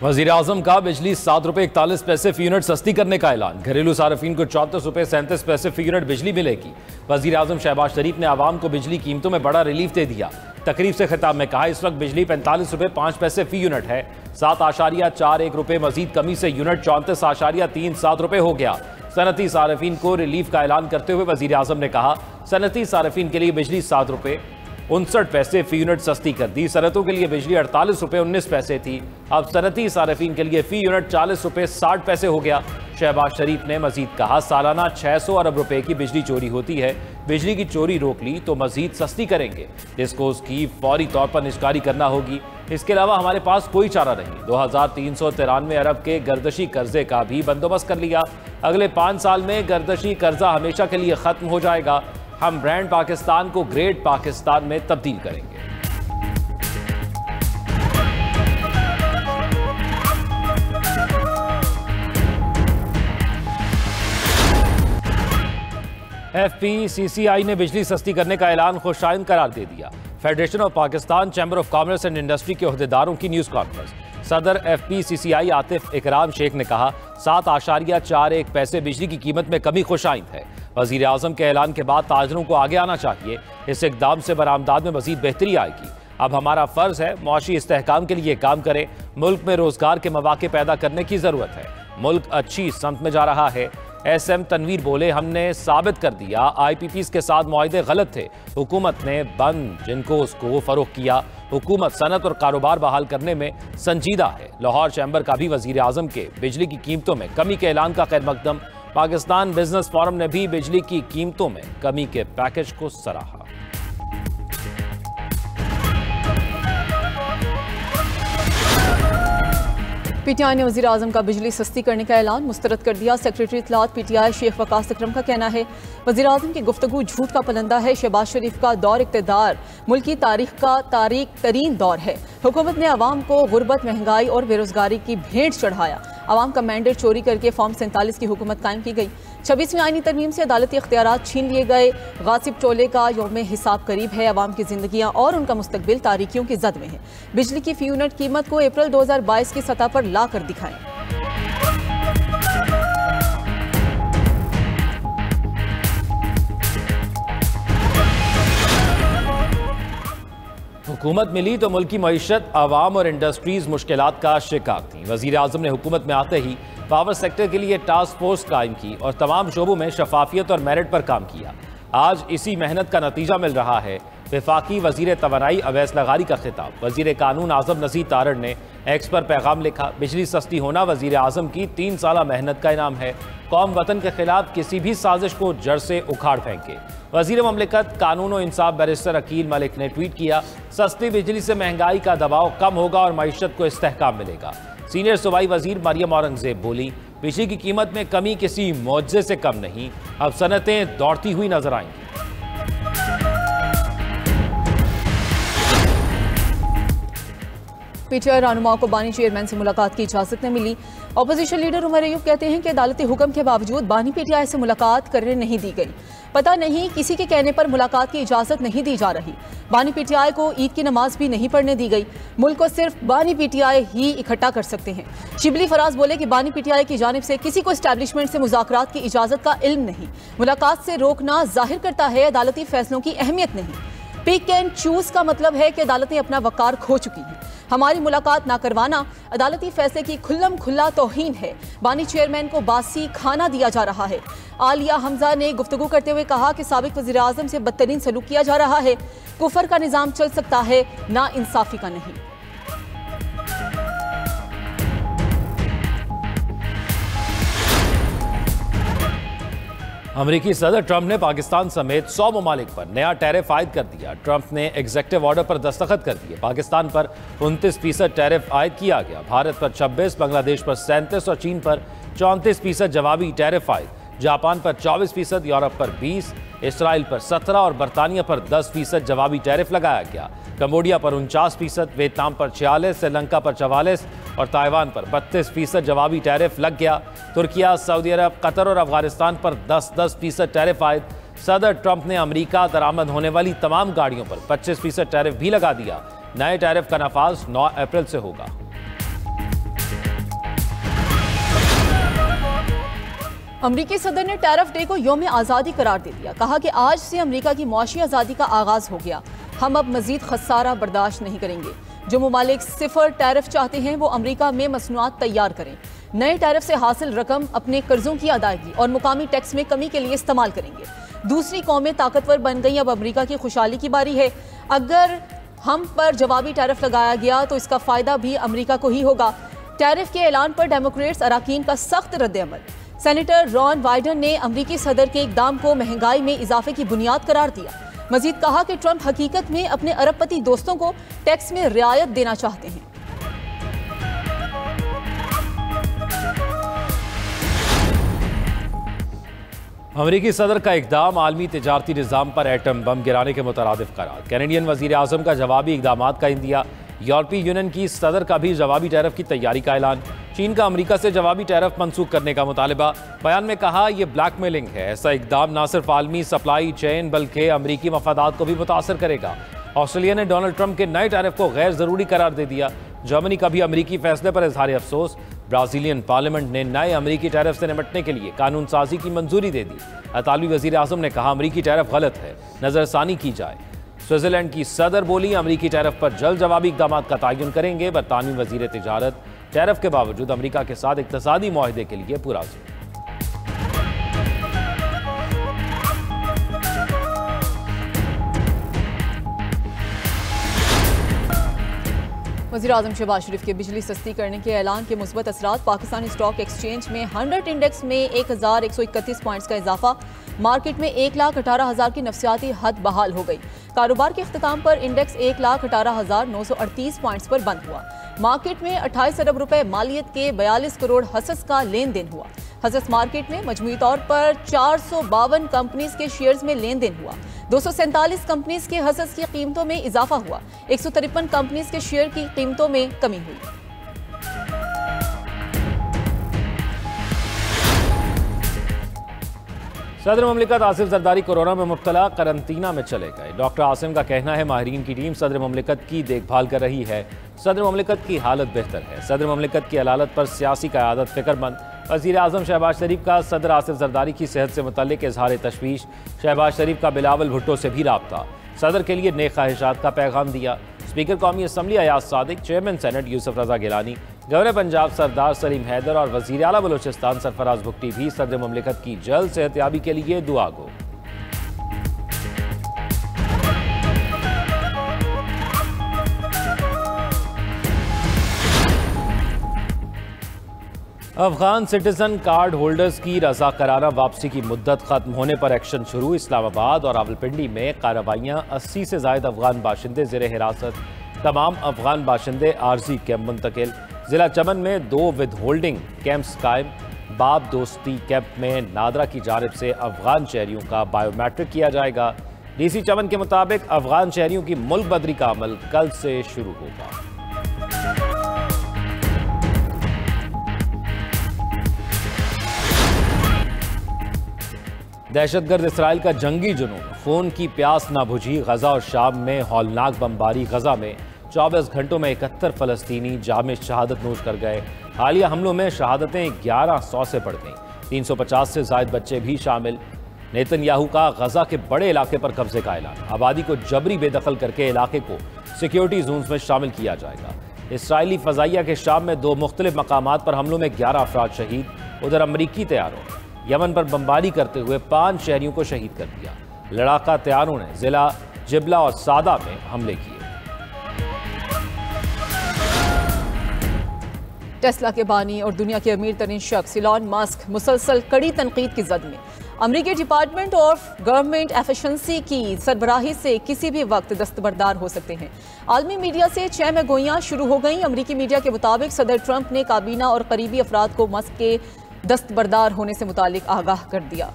वज़ीर आज़म का बिजली 7 रुपये 41 पैसे फी यूनिट सस्ती करने का ऐलान। घरेलू सार्फिन को 34 रुपये 37 पैसे फी यूनिट बिजली मिलेगी। वज़ीर आज़म शहबाज शरीफ ने आवाम को बिजली कीमतों में बड़ा रिलीफ दे दिया। तकरीब से खिताब में कहा, इस वक्त बिजली 45 रुपये 5 पैसे फी यूनिट है। 7.41 रुपये मजीद कमी से यूनिट 34.37 रुपये हो गया। सनती सार्फिन को रिलीफ का ऐलान करते हुए वज़ीर आज़म ने कहा, सनती सार्फिन के लिए बिजली 7 रुपये 59 पैसे फी यूनिट सस्ती कर दी। सनतों के लिए बिजली 48 रुपये 19 पैसे थी, अब सनती सार्फिन के लिए फी यूनिट 40 रुपये 60 पैसे हो गया। शहबाज शरीफ ने मजीद कहा, सालाना 600 अरब रुपए की बिजली चोरी होती है, बिजली की चोरी रोक ली तो मजीद सस्ती करेंगे, जिसको उसकी फौरी तौर पर निष्कारी करना होगी। इसके अलावा हमारे पास कोई चारा नहीं। 2393 अरब के गर्दशी कर्जे का भी बंदोबस्त कर लिया। अगले 5 साल में गर्दशी कर्जा हमेशा के लिए खत्म हो जाएगा। हम ब्रांड पाकिस्तान को ग्रेट पाकिस्तान में तब्दील करेंगे। FPCCI ने बिजली सस्ती करने का ऐलान खुशाइन करार दे दिया। Federation of Pakistan chamber of commerce and industry के ओहदेदारों की न्यूज़ कॉन्फ्रेंस। सदर FPCCI आतिफ इकराम शेख ने कहा, 7.41 पैसे बिजली की कीमत में कमी खुशाइन है। वज़ीर आज़म के ऐलान के बाद ताजरों को आगे आना चाहिए। इस इक़दाम से बरामदाद में मज़ीद बेहतरी आएगी। अब हमारा फ़र्ज़ है मुआशी इस्तेहकाम के लिए काम करें। मुल्क में रोज़गार के मौके पैदा करने की ज़रूरत है। मुल्क अच्छी समत में जा रहा है। SM तनवीर बोले, हमने साबित कर दिया IPPs के साथ मुआहदे गलत थे। हुकूमत ने बंद जिनको उसको फ़रोग़ किया। हुकूमत सनत और कारोबार बहाल करने में संजीदा है। लाहौर चैम्बर का भी वज़ीर आज़म के बिजली की कीमतों में कमी के ऐलान का खैर मकदम। पाकिस्तान बिजनेस फोरम ने भी बिजली की कीमतों में कमी के पैकेज को सराहा। PTI ने वज़ीर आज़म का बिजली सस्ती करने का ऐलान मुस्तरद कर दिया। सेक्रेटरी इत्तलात PTI शेख वकास अकरम का कहना है, वज़ीर आज़म की गुफ्तगू झूठ का पलंदा है। शहबाज शरीफ का दौर इक़्तिदार मुल्क की तारीख का तारीख तरीन दौर है। हुकूमत ने अवाम को गुर्बत, महंगाई और बेरोज़गारी की भेंट चढ़ाया। अवाम का मैंडेट चोरी करके फॉर्म 47 की हुकूमत कायम की गई। 26वीं आईनी तरमीम से अदालती इख्तियारात छीन लिए गए। गासिब टोले का यौम हिसाब करीब है। अवाम की जिंदगियां और उनका मुस्तकबिल तारीकियों की जद में है। बिजली की फी यूनिट कीमत को अप्रैल 2022 की सतह पर ला कर दिखाएं। हुकूमत मिली तो मुल्क की मईशत, आवाम और इंडस्ट्रीज मुश्किलात का शिकार थी। वज़ीर आज़म ने हुकूमत में आते ही पावर सेक्टर के लिए टास्क फोर्स कायम की और तमाम शोबों में शफाफियत और मेरिट पर काम किया। आज इसी मेहनत का नतीजा मिल रहा है। वफाकी वज़ीर तवानाई अवैस लगारी का खिताब। वज़ीर कानून आज़म नज़ीर तारड़ ने एक्स पर पैगाम लिखा, बिजली सस्ती होना वज़ीर आज़म की 3 साला मेहनत का इनाम है। कौम वतन के खिलाफ किसी भी साजिश को जड़ से उखाड़ फेंके। वज़ीर ममलिकत कानून और इंसाफ बैरिस्टर अकील मलिक ने ट्वीट किया, सस्ती बिजली से महंगाई का दबाव कम होगा और मईशत को इस्तेहकाम मिलेगा। सीनियर सूबाई वज़ीर मरियम औरंगज़ेब बोली, बिजली की कीमत में कमी किसी मौजज़े से कम नहीं, अब सनतें दौड़ती हुई नजर आएंगी। PTI रहनुमाओं को बानी चेयरमैन से मुलाकात की इजाजत न मिली। अपोजिशन लीडर उमर अयूब कहते हैं कि अदालती हुक्म के बावजूद बानी PTI से मुलाकात करने नहीं दी गई। पता नहीं किसी के कहने पर मुलाकात की इजाजत नहीं दी जा रही। बानी PTI को ईद की नमाज भी नहीं पढ़ने दी गई। मुल्क को सिर्फ बानी PTI ही इकट्ठा कर सकते हैं। शिबली फराज बोले कि बानी PTI की जानिब से किसी को एस्टैब्लिशमेंट से मुज़ाकरात की इजाजत का इल्म नहीं। मुलाकात से रोकना जाहिर करता है अदालती फैसलों की अहमियत नहीं। पिक एंड चूज का मतलब है कि अदालतें अपना वकार खो चुकी हैं। हमारी मुलाकात ना करवाना अदालती फैसले की खुल्लम खुल्ला तौहीन है। बानी चेयरमैन को बासी खाना दिया जा रहा है। आलिया हमजा ने गुफ्तगू करते हुए कहा कि साबिक वज़ीर आज़म से बदतरीन सलूक किया जा रहा है। कुफर का निज़ाम चल सकता है, ना इंसाफी का नहीं। अमेरिकी सदर ट्रंप ने पाकिस्तान समेत 100 ममालिक पर नया टैरिफ आयद कर दिया। ट्रंप ने एग्जेक्टिव ऑर्डर पर दस्तखत कर दिए। पाकिस्तान पर 29% टैरिफ आयद किया गया। भारत पर 26%, बांग्लादेश पर 37% और चीन पर 34% जवाबी टैरिफ आयद। जापान पर 24%, यूरोप पर 20%, इसराइल पर 17% और बरतानिया पर 10% जवाबी टैरिफ लगाया गया। कंबोडिया पर 49%, वियतनाम पर 46%, श्रीलंका पर 44% और ताइवान पर 32% जवाबी टैरिफ लग गया। तुर्किया, सऊदी अरब, कतर और अफगानिस्तान पर 10% टैरिफ आयद। सदर ट्रंप ने अमेरिका दरामद होने वाली तमाम गाड़ियों पर 25% टैरिफ भी लगा दिया। नए टैरिफ का नफाज 9 अप्रैल से होगा। अमरीकी सदर ने टैरिफ डे को यौम आज़ादी करार दे दिया। कहा कि आज से अमरीका की मुआशी आज़ादी का आगाज हो गया। हम अब मजीद खसारा बर्दाश्त नहीं करेंगे। जो ममालिक सिफर टैरिफ चाहते हैं वो अमरीका में मसनूआत तैयार करें। नए टैरिफ से हासिल रकम अपने कर्जों की अदायगी और मुकामी टैक्स में कमी के लिए इस्तेमाल करेंगे। दूसरी कौमें ताकतवर बन गई, अब अमरीका की खुशहाली की बारी है। अगर हम पर जवाबी टैरिफ लगाया गया तो इसका फायदा भी अमरीका को ही होगा। टैरिफ के ऐलान पर डेमोक्रेट्स अराकीन का सख्त रद्द-ए-अमल। सेनेटर रॉन वाइडन ने अमरीकी सदर के इकदाम को महंगाई में इजाफे की बुनियाद करार दिया। मजीद कहा कि ट्रंप हकीकत में अपने अरबपति दोस्तों को टैक्स में रियायत देना चाहते हैं। अमरीकी सदर का इकदाम आलमी तिजारती निज़ाम पर एटम बम गिराने के मुतरादिफ करार। कैनेडियन वज़ीर आज़म का जवाबी इकदाम का इंदिया। यूरोपीय यूनियन की सदर का भी जवाबी टैरिफ की तैयारी का ऐलान। चीन का अमरीका से जवाबी टैरिफ मनसूख करने का मुतालिबा। बयान में कहा यह ब्लैकमेलिंग है। ऐसा इकदाम न सिर्फ आलमी सप्लाई चेन बल्कि अमरीकी मफादात को भी मुतासर करेगा। ऑस्ट्रेलिया ने डोनाल्ड ट्रंप के नए टैरिफ को गैर ज़रूरी करार दे दिया। जर्मनी का भी अमरीकी फैसले पर इजहार अफसोस। ब्राज़ीलियन पार्लियामेंट ने नए अमरीकी टैरिफ से निपटने के लिए कानून साजी की मंजूरी दे दी। इतालवी वज़ीर आज़म ने कहा अमरीकी टैरिफ गलत है, नज़रसानी की जाए। स्विट्ज़रलैंड की सदर बोली अमरीकी टैरिफ पर जल्द जवाबी इक़दाम का तयन करेंगे। बरतानवी वज़ीर तिजारत टैरिफ के बावजूद अमरीका के साथ इक़्तिसादी मुआहदे के लिए पुरअज़्म। वज़ीर आज़म शहबाज शरीफ के बिजली सस्ती करने के ऐलान के मुस्बत असरात। पाकिस्तानी स्टॉक एक्सचेंज में 100 इंडेक्स में 1131 पॉइंट्स का इजाफा। मार्केट में 1,18,000 की नफसियाती हद बहाल हो गई। कारोबार के अख्ताम पर इंडेक्स 1,18,938 पॉइंट्स पर बंद हुआ। मार्केट में 28 अरब रुपए मालियत के 42 करोड़ हसस का लेन देन हुआ। हसस मार्केट में मजमूई तौर पर 452 कंपनीज के शेयर्स में लेन देन हुआ। 247 कंपनीज के हसस की कीमतों में इजाफा हुआ। 153 कंपनीज के शेयर की कीमतों में कमी हुई। सदर ममलिकत आसिफ जरदारी कोरोना में मुब्तला, करंतना में चले गए। डॉक्टर आसिम का कहना है माहिरीन की टीम सदर ममलिकत की देखभाल कर रही है। सदर ममलिकत की हालत बेहतर है। सदर ममलिकत की अलालत पर सियासी क़यादत फिक्रमंद। वज़ीर आज़म शहबाज शरीफ का सदर आसिफ जरदारी की सेहत से मुतल्लिक इजहार तशवीश। शहबाज शरीफ का बिलावल भुट्टो से भी राब्ता। सदर के लिए नेक ख्वाहिशात का पैगाम दिया। स्पीकर कौमी assembly Ayaz Sadiq, chairman senate Yusuf Raza Gilani, governor Punjab Sardar Salim Haider और वज़ीर आला बलोचिस्तान सरफराज भुट्टी भी सदर ममलिकत की जल्द सेहतयाबी के लिए दुआ गो। अफगान सिटीजन कार्ड होल्डर्स की रज़ाकाराना वापसी की मुद्दत खत्म होने पर एक्शन शुरू। इस्लामाबाद और रावलपिंडी में कार्रवाइयाँ। 80 से ज़ायद अफगान बाशिंदे ज़ेर हिरासत। तमाम अफगान बाशिंदे आर्जी कैंप मुंतकिल। ज़िला चमन में 2 विद होल्डिंग कैंप्स कायम। बाब दोस्ती कैंप में नादरा की जानिब से अफगान शहरियों का बायोमेट्रिक किया जाएगा। DC चमन के मुताबिक अफगान शहरियों की मुल्क बदरी का अमल कल से शुरू होगा। दहशतगर्द इसराइल का जंगी जुनून, खून की प्यास ना बुझी। गजा और शाम में हौलनाक बमबारी। गजा में 24 घंटों में 71 फ़लस्तीनी जामे शहादत नोश कर गए। हालिया हमलों में शहादतें 1100 से बढ़ गईं। 350 से ज़ायद बच्चे भी शामिल। नेतन्याहू का गजा के बड़े इलाके पर कब्जे का ऐलान। आबादी को जबरी बेदखल करके इलाके को सिक्योरिटी जोन्स में शामिल किया जाएगा। इसराइली फ़ज़ाइया के शाम में 2 मुख्तलिफ मकामात पर हमलों में 11 अफराद शहीद। उधर अमरीकी तैयारों ने यमन पर बमबारी करते हुए 5 शहरियों को शहीद कर दिया। लड़ाका तैयारों ने जिला जिबला और सादा में हमले किए। टेस्ला के बानी और दुनिया के अमीर तरीन शख्स इलॉन मस्क मुसलसल कड़ी तनकीद की जद में। अमरीकी डिपार्टमेंट ऑफ गवर्नमेंट एफिशिएंसी की सरबराही से किसी भी वक्त दस्तबरदार हो सकते हैं। आलमी मीडिया से 6 में गोइयां शुरू हो गई। अमरीकी मीडिया के मुताबिक सदर ट्रंप ने काबीना और करीबी अफराद को मस्क के दस्तबरदार होने से मुतालिक आगाह कर दिया।